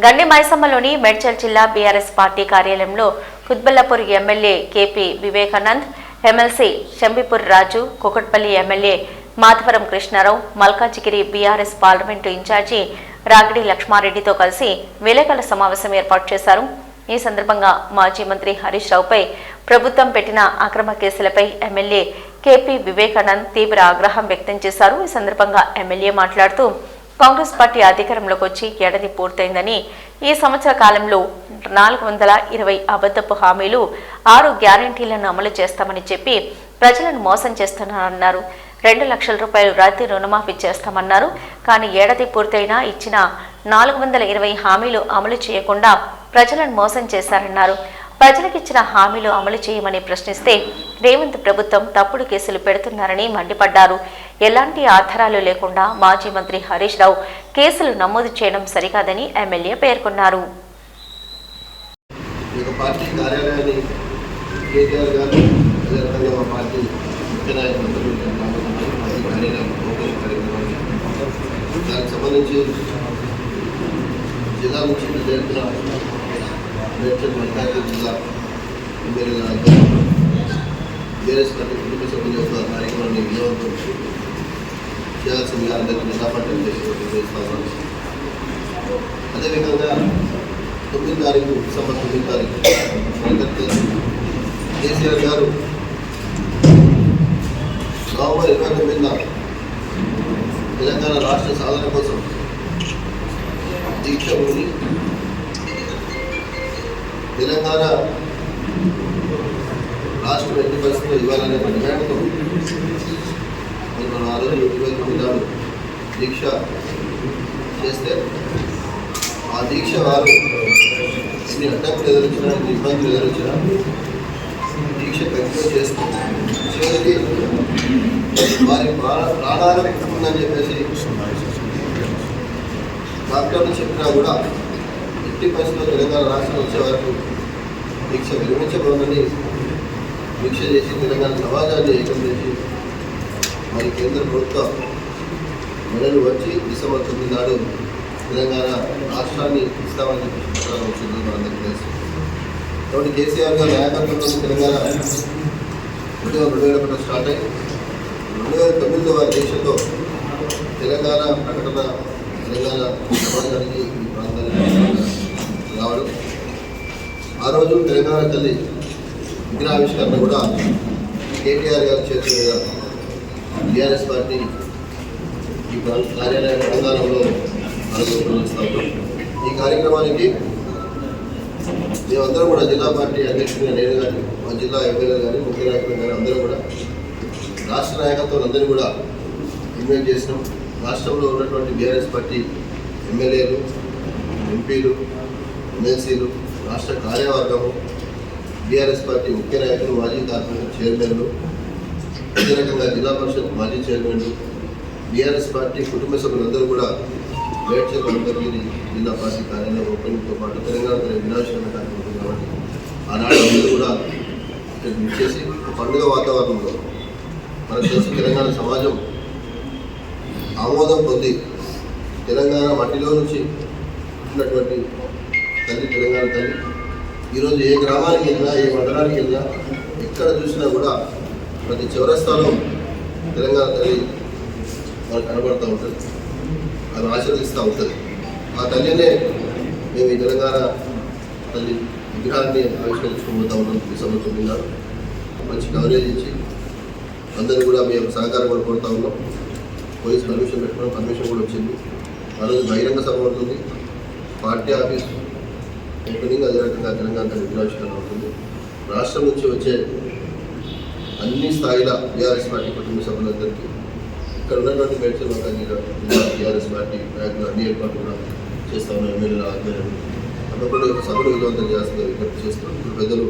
గండి మైసమ్మలోని మేడ్చల్ జిల్లా BRS party కార్యాలయంలో Quthbullapur MLA KP Vivekanand, MLC Shambipur Raju, Kukatpally MLA Madhavaram Krishna Rao, Malkajgiri BRS parliament incharge Ragidi లక్ష్మారెడ్డితో కలిసి విలేకరుల సమావేశం ఏర్పాటు చేశారు. ఈ సందర్భంగా మాజీ మంత్రి హరీష్ రావుపై ప్రభుత్వం పెట్టిన అక్రమ కేసులపై ఎమ్మెల్యే కేపీ వివేకానంద్ తీవ్ర ఆగ్రహం వ్యక్తం చేశారు. ఈ సందర్భంగా ఎమ్మెల్యే మాట్లాడుతూ కాంగ్రెస్ పార్టీ అధికారంలోకి వచ్చి ఏడాది పూర్తయిందని, ఈ సంవత్సర కాలంలో 420 అబద్ధపు హామీలు, 6 గ్యారంటీలను అమలు చేస్తామని చెప్పి ప్రజలను మోసం చేస్తున్నారన్నారు. 2 లక్షల రూపాయలు రాయితీ రుణమాఫీ చేస్తామన్నారు. కానీ ఏడాది పూర్తయినా ఇచ్చిన 420 హామీలు అమలు చేయకుండా ప్రజలను మోసం చేశారన్నారు. ప్రజలకిచ్చిన హామీలు అమలు చేయమని ప్రశ్నిస్తే రేవంత్ ప్రభుత్వం తప్పుడు కేసులు పెడుతున్నారని మండిపడ్డారు. ఎలాంటి ఆధారాలు లేకుండా మాజీ మంత్రి హరీష్ రావు కేసులు నమోదు చేయడం సరికాదని ఎమ్మెల్యే పేర్కొన్నారు. మేడ్చల్ మల్కాజిగిరి జిల్లా ఎమ్మెల్యేల బీఆర్ఎస్ పార్టీ కుటుంబ సభ్యుల యొక్క కార్యక్రమాన్ని విజయవంతం చేయాల్సిందిగా అందరికీ నిజాపట్నం చేస్తాను. అదేవిధంగా 9 తారీఖు డిసెంబర్ 9 తారీఖు కేసీఆర్ గారు నవంబర్ 29న తెలంగాణ రాష్ట్ర సాధన కోసం దీక్ష భూమి తెలంగాణ రాష్ట్రం ఎట్టి పరిస్థితుల్లో ఇవ్వాలనే డిమాండ్తో మనం ఆ రోజు 29 నాడు దీక్ష చేస్తే ఆ దీక్ష వారు ఎన్ని అడ్డంకులు ఎదురొచ్చినా, ఎన్ని ఇబ్బందులు ఎదురొచ్చినా దీక్ష కంటిన్యూ చేస్తూ చివరికి వారి ప్రాణాలు ఉందని చెప్పేసి డాక్టర్లు చెప్పినా కూడా ఎట్టి పరిస్థితుల్లో తెలంగాణ రాష్ట్రం వచ్చే వరకు దీక్ష విరమించబోదని దీక్ష చేసి తెలంగాణ సమాజాన్ని ఏకం చేసి మరి కేంద్ర ప్రభుత్వ మెడలు వచ్చి డిసెంబర్ 9 నాడు తెలంగాణ రాష్ట్రాన్ని ఇస్తామని చెప్పేసి పత్రాలు వచ్చింది మనందరికీ తెలుసు. కాబట్టి కేసీఆర్ గారు నాయకత్వంలో తెలంగాణ 2001 స్టార్ట్ అయ్యి 2009 వారి దేశంలో తెలంగాణ ప్రకటన తెలంగాణ సమాజానికి ఈ ప్రాంతానికి రావడం, ఆ రోజు తెలంగాణ తల్లి విగ్రహావిష్కరణ కూడా కేటీఆర్ గారి చేతుల మీద బీఆర్ఎస్ పార్టీ ఈ కార్యాలయ తెలంగాణలో నిర్వహిస్తాము. ఈ కార్యక్రమానికి మేమందరం కూడా జిల్లా పార్టీ అధ్యక్షుడిగా నేను కానీ, మా జిల్లా ఎమ్మెల్యే కానీ, ముఖ్య నాయకులు కానీ అందరూ కూడా రాష్ట్ర నాయకత్వం అందరూ కూడా ఇన్వైట్ చేసినాం. రాష్ట్రంలో ఉన్నటువంటి బీఆర్ఎస్ పార్టీ ఎమ్మెల్యేలు, ఎంపీలు, ఎమ్మెల్సీలు, రాష్ట్ర కార్యవర్గము, బీఆర్ఎస్ పార్టీ ముఖ్య నాయకులు, మాజీ కార్పొరేషన్ చైర్మన్లు, అదే రకంగా జిల్లా పరిషత్ మాజీ చైర్మన్లు, బీఆర్ఎస్ పార్టీ కుటుంబ సభ్యులందరూ కూడా మేడ్చల్ మల్కాజిగిరి జిల్లా పార్టీ కార్యాలయం ఓపెనింగ్తో పాటు తెలంగాణ వినాశన కార్యక్రమం కాబట్టి ఆనాడు అందరూ కూడా ఇచ్చేసి పండుగ వాతావరణంలో మనకు తెలుసు తెలంగాణ సమాజం ఆమోదం పొంది తెలంగాణ మట్టిలో నుంచి ఉన్నటువంటి తల్లి తెలంగాణ తల్లి ఈరోజు ఏ గ్రామానికి వెళ్ళినా, ఏ మండలానికి వెళ్ళినా, ఎక్కడ చూసినా కూడా ప్రతి చౌరస్తాలో తెలంగాణ తల్లి మనకు కనబడుతూ ఉంటుంది, ఆమె ఆశీర్వదిస్తూ ఉంటుంది. ఆ తల్లినే మేము ఈ తెలంగాణ తల్లి విగ్రహాన్ని ఆవిష్కరించుకోబోతా ఉన్నాం. డిసెంబర్ 9 నాడు మంచి కవరేజ్ ఇచ్చి అందరూ కూడా మేము సహకారం కూడా కోరుతూ ఉన్నాం. పోలీస్ పర్మిషన్ పెట్టుకోవడం, పర్మిషన్ కూడా వచ్చింది. ఆ రోజు బహిరంగ సభ ఉంటుంది, పార్టీ ఆఫీస్ ఓపెనింగ్, అదే రకంగా తెలంగాణ విగ్రహావిష్కరణ ఉంటుంది. రాష్ట్రం నుంచి వచ్చే అన్ని స్థాయిల బీఆర్ఎస్ పార్టీ కుటుంబ సభ్యులందరికీ ఇక్కడ ఉన్నటువంటి మేడ్చల్ మల్కాజిగిరి బీఆర్ఎస్ పార్టీ నాయకులు అన్ని ఏర్పాట్లు కూడా చేస్తా ఉన్నాం. ఎమ్మెల్యేల ఆధ్వర్యంలో తప్పకుండా సభలు విజయవంతం చేస్తున్నారు విజ్ఞప్తి చేస్తున్నాం. పెద్దలు